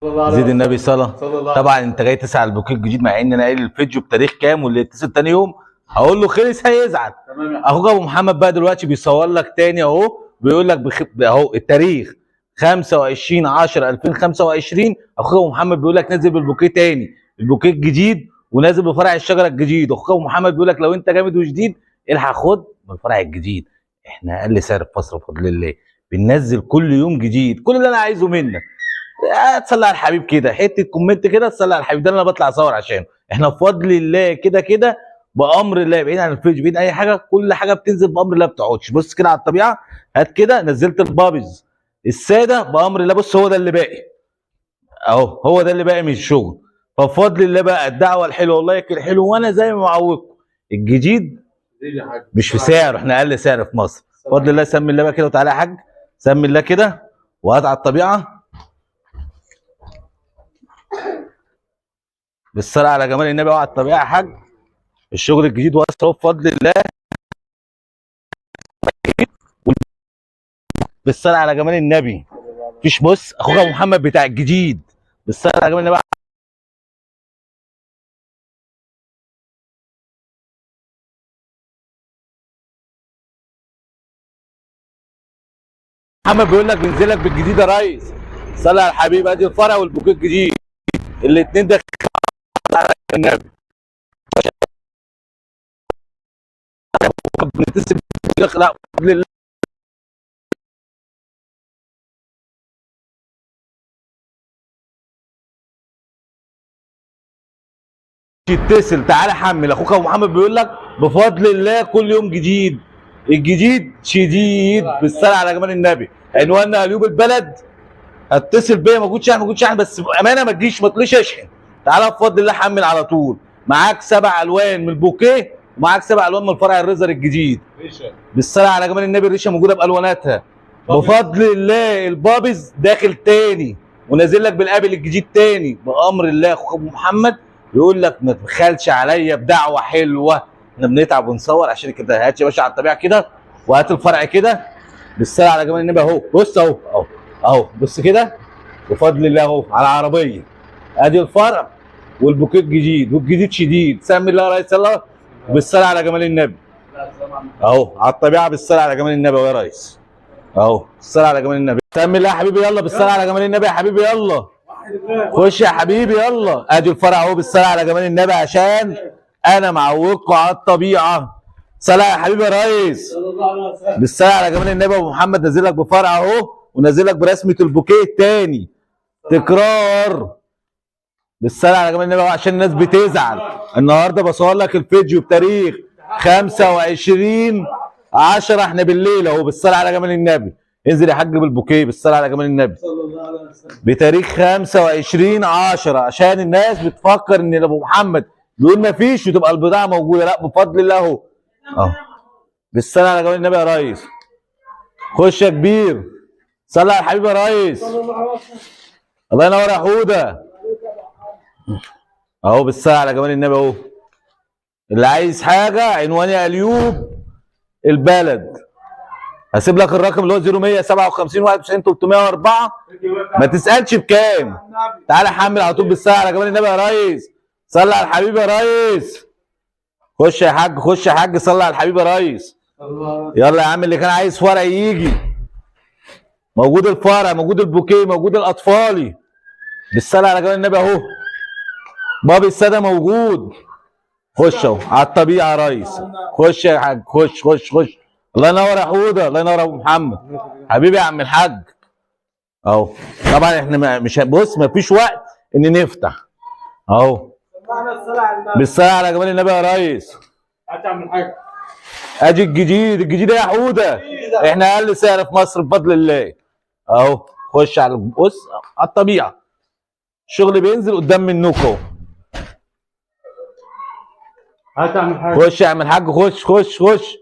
زيد النبي صلاه. طبعا انت جاي تسال على البوكيه الجديد مع ان انا قايل الفيديو بتاريخ كام، واللي يتصل تاني يوم هقول له خلص هيزعل. اخوك ابو محمد بقى دلوقتي بيصور لك تاني اهو، بيقول لك اهو التاريخ 25/10/2025. اخوك ابو محمد بيقول لك نازل بالبوكيه تاني، البوكيه الجديد ونازل بفرع الشجره الجديد. اخوك ابو محمد بيقول لك لو انت جامد وجديد الحق خد من الفرع الجديد. احنا اقل سعر في مصر بفضل الله، بننزل كل يوم جديد. كل اللي انا عايزه منك تصلي على الحبيب كده، حته كومنت كده تصلي على الحبيب، ده اللي انا بطلع اصور عشانه. احنا بفضل الله كده كده بامر الله، بعيد عن الفيديو بعيد اي حاجه، كل حاجه بتنزل بامر الله ما بتقعدش. بص كده على الطبيعه، هات كده نزلت البابز الساده بامر الله. بص هو ده اللي باقي اهو، هو ده اللي باقي من الشغل. فبفضل الله بقى الدعوه الحلوه واللايك الحلو، وانا زي ما معودكم الجديد مش في سعر، احنا اقل سعر في مصر بفضل الله. سمي الله بقى كده وتعالى يا حاج، سمي الله كده وهات على الطبيعه بالصلاه على جمال النبي وعلى الطبيعه يا حاج. الشغل الجديد واصل اهو بفضل الله بالصلاه على جمال النبي. مفيش بص اخوك ابو محمد بتاع الجديد بالصلاه على جمال النبي. محمد بيقول لك بينزل لك بالجديد يا ريس. صلى على الحبيب، ادي الفرع والبوكيه الجديد الاثنين ده على النبي. بنتصل لا بفضل الله يتصل تعالى حمل. اخوك ابو محمد بيقول لك بفضل الله كل يوم جديد، الجديد شديد بالصلاه على جمال النبي. عنواننا اليوب البلد. اتصل بيا، موجود شحن موجود شحن، بس بامانه ما تجيش ما تقوليش اشحن. تعالى بفضل الله حمل على طول. معاك 7 الوان من البوكيه ومعاك 7 الوان من الفرع الريزر الجديد بالصلاه على جمال النبي. الريشه موجوده بالواناتها بفضل الله. البابز داخل تاني ونازل لك بالقابل الجديد تاني بامر الله. اخوك ابو محمد يقول لك ما تبخلش عليا بدعوه حلوه، احنا بنتعب ونصور عشان كده. هات يا باشا على الطبيعه كده وهات الفرع كده بالصلاه على جمال النبي اهو. بص اهو اهو اهو، بص كده بفضل الله اهو على العربيه. ادي الفرع والبوكيه الجديد والجديد شديد. سمي الله يا ريس الله بالصلاه على جمال النبي اهو على الطبيعه بالصلاه على جمال النبي يا ريس اهو بالصلاه على جمال النبي. سمي الله يا حبيبي يلا بالصلاه على جمال النبي يا حبيبي يلا خش يا حبيبي يلا. ادي الفرع اهو بالصلاه على جمال النبي عشان انا معودكم على الطبيعه. صلاه يا حبيبي يا ريس بالصلاه على جمال النبي. ابو محمد نازل لك بفرع اهو ونازل لك برسمه البوكيه الثاني تكرار بالصلاه على جمال النبي عشان الناس بتزعل. النهارده بصور لك الفيديو بتاريخ 25/10 احنا بالليل اهو بالصلاه على جمال النبي. انزل يا حاج بالبوكيه بالصلاه على جمال النبي بتاريخ 25/10 عشان الناس بتفكر ان ابو محمد بيقول ما فيش وتبقى البضاعه موجوده. لا بفضل الله اهو اهو بالصلاه على جمال النبي يا ريس. خش يا كبير صلي على الحبيب يا ريس. الله ينور يا حوده اهو بالصلاه على جمال النبي اهو. اللي عايز حاجه عنواني اليوب البلد. هسيب لك الرقم اللي هو 0157 91 304. ما تسالش بكام، تعالى حمل على طول بالصلاه على جمال النبي يا ريس. صلي على الحبيب يا ريس. خش يا حاج خش يا حاج صلي على الحبيب يا ريس. يلا يا عم اللي كان عايز فرع يجي موجود، الفرع موجود، البوكيه موجود، الاطفالي بالصلاه على جمال النبي اهو. باب الساده موجود. خش اهو على الطبيعه يا ريس. خش يا حاج خش خش خش. الله ينور يا حوده الله ينور يا ابو محمد حبيبي يا عم الحاج اهو. طبعا احنا مش بص ما فيش وقت ان نفتح اهو بالصلاه على جمال النبي يا ريس. ادي الجديد الجديد يا حوده. احنا اقل سعر في مصر بفضل الله اهو. خش على بص على الطبيعه الشغل بينزل قدام منكم اهو. خش يا عم الحاج خش خش خش.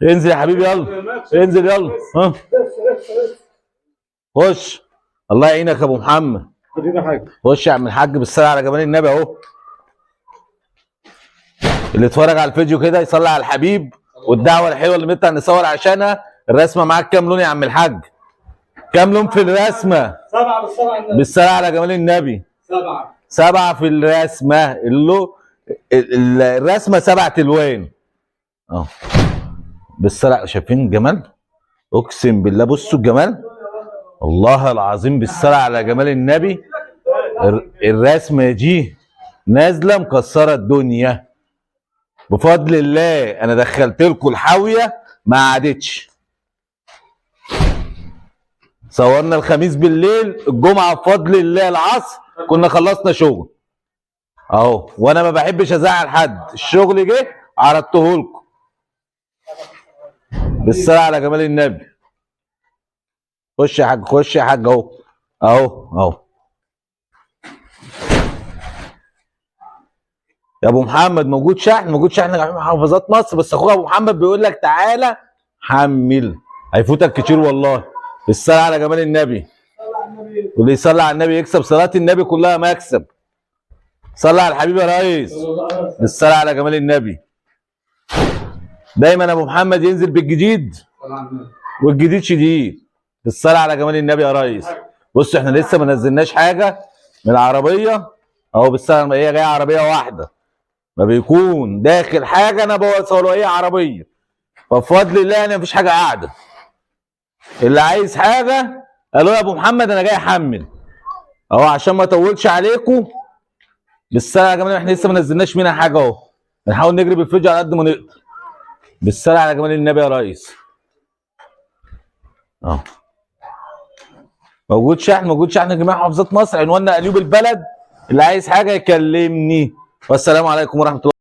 انزل يا حبيبي يلا انزل يلا ها خش. الله يعينك يا ابو محمد. خش يا عم الحاج بالصلاه على جمال النبي اهو. اللي اتفرج على الفيديو كده يصلي على الحبيب والدعوه الحلوه اللي بنطلع نصور عشانها. الرسمه معاك كام لون يا عم الحاج؟ كام لون في الرسمه؟ 7 بالصلاة على النبي. بالصلاه على جمال النبي. 7. 7 في الرسمه. الرسمه 7 الوان. اه بالصلاه. شايفين الجمال؟ اقسم بالله بصوا الجمال، والله العظيم بالصلاه على جمال النبي. الرسمه دي نازله مكسره الدنيا بفضل الله. انا دخلت لكم الحاويه ما عادتش. صورنا الخميس بالليل، الجمعه بفضل الله العصر كنا خلصنا شغل اهو. وانا ما بحبش ازعل حد، الشغل جه عرضته لكم بالصلاه على جمال النبي. خش يا حاج، خش يا حاج اهو اهو. يا ابو محمد موجود شحن؟ موجود شحن في محافظات مصر، بس اخويا ابو محمد بيقول لك تعالى حمل، هيفوتك كتير والله. بالصلاه على جمال النبي. واللي يصلي على النبي يكسب، صلاه النبي كلها مكسب. صلي على الحبيب يا ريس. بالصلاه على جمال النبي. دايما ابو محمد ينزل بالجديد والجديد شديد. بالصلاه على جمال النبي يا ريس. بص احنا لسه ما نزلناش حاجه من العربيه اهو. بالصلاه هي جايه عربيه واحده، ما بيكون داخل حاجه انا بوصله هي عربيه، فبفضل الله يعني مفيش حاجه قاعده. اللي عايز حاجه قالوا يا ابو محمد انا جاي احمل اهو عشان ما اطولش عليكم. بالصلاه يا جماعه احنا لسه ما نزلناش منها حاجه اهو، بنحاول نجري بالفيديو على قد ما نقدر. بالصلاه على جمال النبي يا ريس. اهو موجود شحن، موجود شحن جميع محافظات مصر. عنواننا قليوب البلد. اللي عايز حاجه يكلمني. والسلام عليكم ورحمه الله.